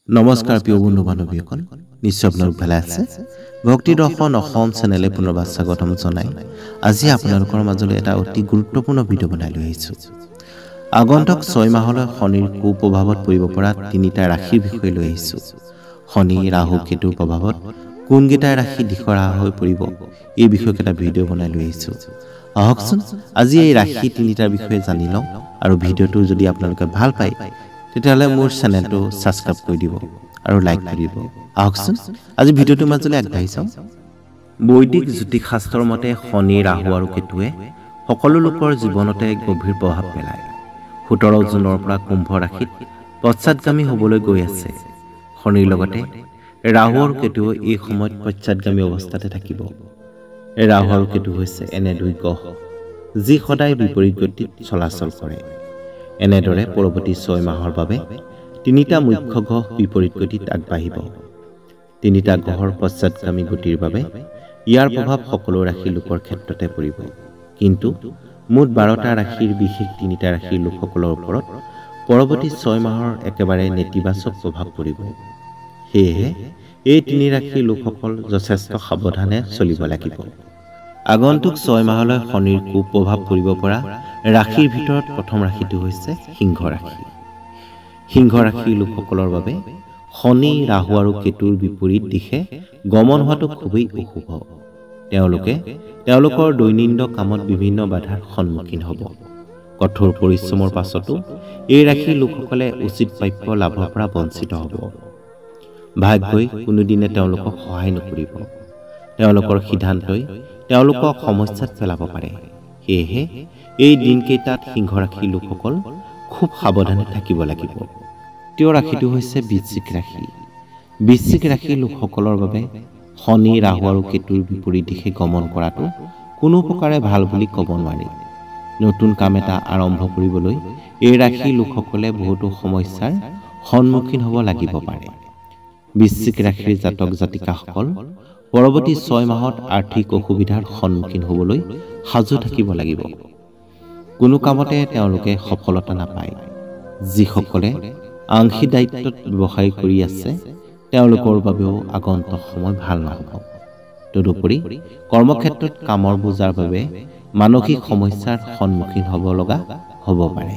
নমস্কাৰ প্ৰিয় বন্ধু বান্ধৱীসকল, নিশ্চয় আপোনালোক ভালে আছে। ভক্তি দৰ্শন অসম চেনেলে পুনৰবাৰ স্বাগতম জনাই আজি আপোনালোকৰ মাজলৈ এটা অতি গুৰুত্বপূৰ্ণ ভিডিঅ' বনাই লৈ আহিছোঁ। আগন্তুক 6 মাহলৈ শনিৰ কুপ্ৰভাৱত পৰিব পৰা 3টা ৰাশিৰ বিষয়ে লৈ আহিছোঁ। শনি, ৰাহু, কেতুৰ প্ৰভাৱত কোনকেইটা ৰাশি দিশৰা হৈ পৰিব এই বিষয়ক এটা ভিডিঅ' বনাই লৈ আহিছোঁ। আহকচোন আজি এই ৰাশি 3টাৰ বিষয়ে জানি লওঁ, আৰু ভিডিঅ'টো যদি আপোনালোকে ভাল পায় তেতিয়াহ'লে মোৰ চেনেলটো ছাবস্ক্ৰাইব কৰি দিব আৰু লাইক কৰি দিব। আহকচোন আজি ভিডিঅ'টোৰ মাজলৈ আগবাঢ়ি যাওঁ। বৈদিক জ্যোতিষ শাস্ত্ৰৰ মতে শনি, ৰাহু আৰু কেতুৱে সকলো লোকৰ জীৱনতে গভীৰ প্ৰভাৱ পেলায়। 17 জুনৰ পৰা কুম্ভ ৰাশিত পশ্চাদগামী হ'বলৈ গৈ আছে। শনিৰ লগতে ৰাহু আৰু কেতুৱে এই সময়ত পশ্চাদগামী অৱস্থাতে থাকিব। ৰাহু আৰু কেতু হৈছে এনে দুই গ্ৰহ যি সদায় বিপৰীত গতিত চলাচল কৰে। এনেদৰে পৰৱৰ্তী 6 মাহৰ বাবে 3টা মুখ্য গ্ৰহ বিপৰীত গতিত আগবাঢ়িব। 3টা গ্ৰহৰ পশ্চাদগামী গতিৰ বাবে ইয়াৰ প্ৰভাৱ সকলো ৰাশিৰ লোকৰ ক্ষেত্ৰতে পৰিব, কিন্তু মুঠ 12টা ৰাশিৰ বিশেষ 3টা ৰাশিৰ লোকসকলৰ ওপৰত পৰৱৰ্তী 6 মাহৰ একেবাৰে নেতিবাচক প্ৰভাৱ পৰিব। সেয়েহে এই 3 ৰাশিৰ লোকসকল যথেষ্ট সাৱধানে চলিব লাগিব। আগন্তুক 6 মাহলৈ শনিৰ কুপ্ৰভাৱ পৰিব পৰা ৰাশিৰ ভিতৰত প্ৰথম ৰাশিটো হৈছে সিংহ ৰাশি। সিংহ ৰাশিৰ লোকসকলৰ বাবে শনি, ৰাহু আৰু কেতুৰ বিপৰীত দিশে গমন হোৱাটো খুবেই অশুভ। তেওঁলোকে তেওঁলোকৰ দৈনন্দিন কামত বিভিন্ন বাধাৰ সন্মুখীন হ'ব। কঠোৰ পৰিশ্ৰমৰ পাছতো এই ৰাশিৰ লোকসকলে উচিত প্ৰাপ্য লাভৰ পৰা বঞ্চিত হ'ব। ভাগ্যই কোনোদিনে তেওঁলোকক সহায় নকৰিব। তেওঁলোকৰ সিদ্ধান্তই তেওঁলোকক সমস্যাত পেলাব পাৰে। সেয়েহে এই দিনকেইটাত সিংহ ৰাশিৰ লোকসকল খুব সাৱধানে থাকিব লাগিব। দ্বিতীয় ৰাশিটো হৈছে বৃশ্চিক ৰাশি। বৃশ্চিক ৰাশিৰ লোকসকলৰ বাবে শনি, ৰাহু আৰু কেতুৰ বিপৰীত দিশে গমন কৰাটো কোনো প্ৰকাৰে ভাল বুলি ক'ব নোৱাৰি। নতুন কাম এটা আৰম্ভ কৰিবলৈ এই ৰাশিৰ লোকসকলে বহুতো সমস্যাৰ সন্মুখীন হ'ব লাগিব পাৰে। বৃশ্চিক ৰাশিৰ জাতক জাতিকাসকল পৰৱৰ্তী 6 মাহত আৰ্থিক অসুবিধাৰ সন্মুখীন হ'বলৈ সাজু থাকিব লাগিব। কোনো কামতে তেওঁলোকে সফলতা নাপায়। যিসকলে আংশিক দায়িত্বত ব্যৱসায় কৰি আছে তেওঁলোকৰ বাবেও আগন্তুক সময় ভাল নহ'ব। তদুপৰি কৰ্মক্ষেত্ৰত কামৰ বোজাৰ বাবে মানসিক সমস্যাৰ সন্মুখীন হ'ব লগা হ'ব পাৰে।